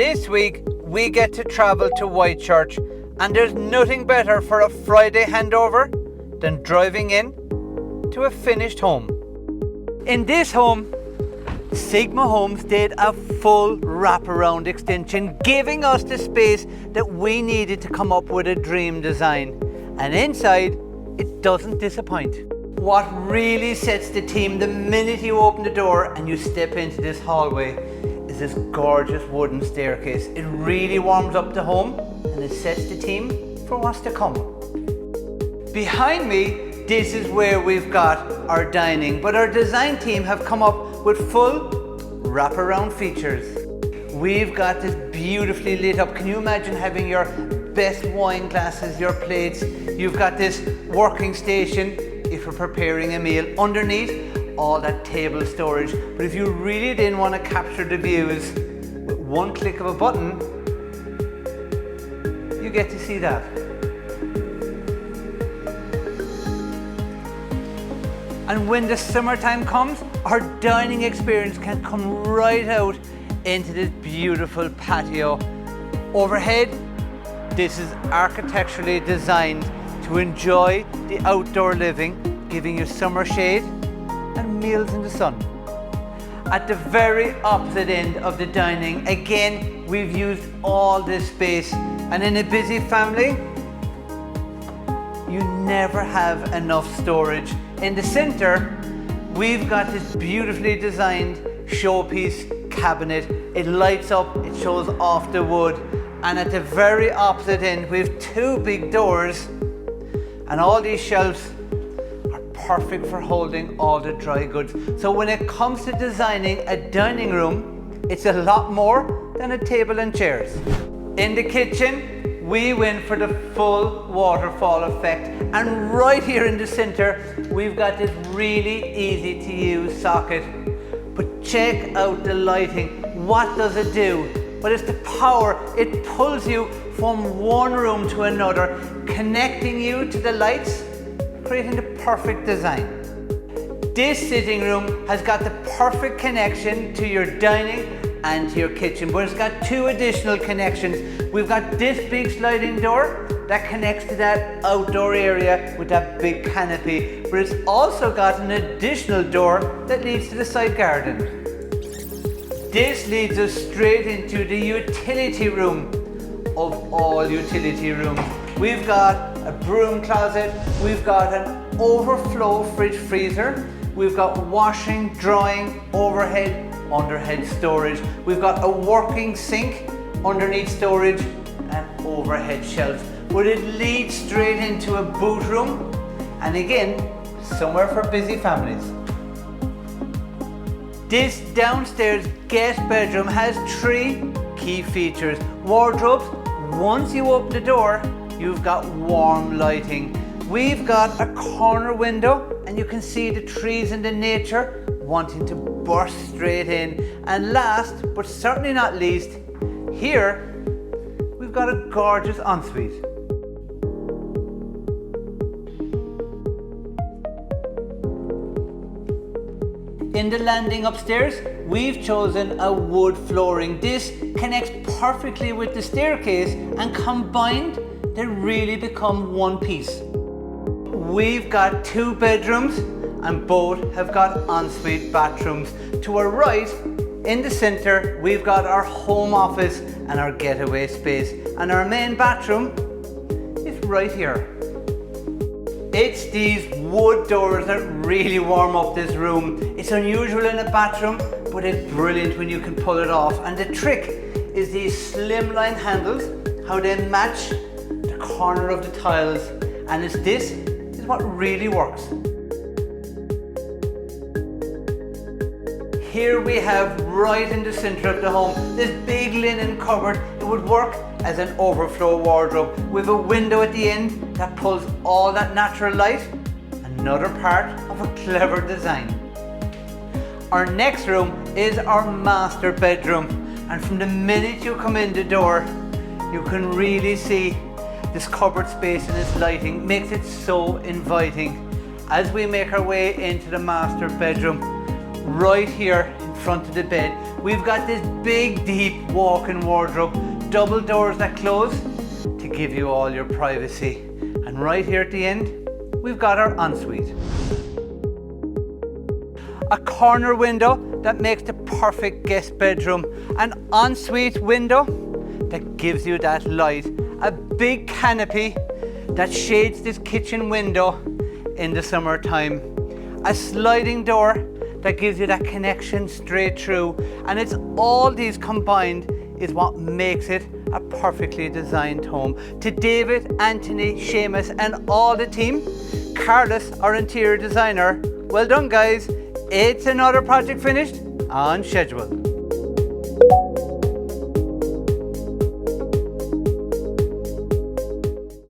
This week we get to travel to Whitechurch, and there's nothing better for a Friday handover than driving in to a finished home. In this home, Sigma Homes did a full wraparound extension, giving us the space that we needed to come up with a dream design. And inside, it doesn't disappoint. What really sets the theme the minute you open the door and you step into this hallway is this gorgeous wooden staircase. It really warms up the home and it sets the theme for what's to come. Behind me, this is where we've got our dining, but our design team have come up with full wraparound features. We've got this beautifully lit up. Can you imagine having your best wine glasses, your plates? You've got this working station if you're preparing a meal. Underneath, all that table storage. But if you really didn't want to capture the views, with one click of a button, you get to see that. And when the summertime comes, our dining experience can come right out into this beautiful patio. Overhead, this is architecturally designed to enjoy the outdoor living, giving you summer shade and meals in the sun. At the very opposite end of the dining, again, we've used all this space, and in a busy family, you never have enough storage. In the center, we've got this beautifully designed showpiece cabinet. It lights up, it shows off the wood. And at the very opposite end, we have two big doors, and all these shelves are perfect for holding all the dry goods. So when it comes to designing a dining room, it's a lot more than a table and chairs. In the kitchen, we went for the full waterfall effect, and right here in the center we've got this really easy to use socket. But check out the lighting. What does it do? Well, it's the power. It pulls you from one room to another, connecting you to the lights, creating the perfect design. This sitting room has got the perfect connection to your dining and to your kitchen, but it's got two additional connections. We've got this big sliding door that connects to that outdoor area with that big canopy, but it's also got an additional door that leads to the side garden. This leads us straight into the utility room of all utility rooms. We've got a broom closet, we've got an overflow fridge freezer, we've got washing, drying, overhead, underhead storage. We've got a working sink, underneath storage, and overhead shelves. But it leads straight into a boot room, and again, somewhere for busy families. This downstairs guest bedroom has three key features. Wardrobes. Once you open the door, you've got warm lighting. We've got a corner window, and you can see the trees and the nature wanting to burst straight in. And last, but certainly not least, here we've got a gorgeous ensuite. In the landing upstairs, we've chosen a wood flooring. This connects perfectly with the staircase, and combined, they really become one piece. We've got two bedrooms, and both have got ensuite bathrooms. To our right, in the center, we've got our home office and our getaway space, and our main bathroom is right here. It's these wood doors that really warm up this room. It's unusual in a bathroom, but it's brilliant when you can pull it off. And the trick is these slimline handles, how they match the corner of the tiles. And this is what really works. Here we have, right in the center of the home, this big linen cupboard. It would work as an overflow wardrobe with a window at the end that pulls all that natural light. Another part of a clever design. Our next room is our master bedroom, and from the minute you come in the door, you can really see this cupboard space and its lighting makes it so inviting. As we make our way into the master bedroom, right here in front of the bed, we've got this big, deep walk-in wardrobe, double doors that close to give you all your privacy. And right here at the end, we've got our ensuite. A corner window that makes the perfect guest bedroom. An ensuite window that gives you that light. A big canopy that shades this kitchen window in the summertime. A sliding door that gives you that connection straight through. And it's all these combined is what makes it a perfectly designed home. To David, Anthony, Seamus and all the team, Carlos, our interior designer, well done guys. It's another project finished on schedule.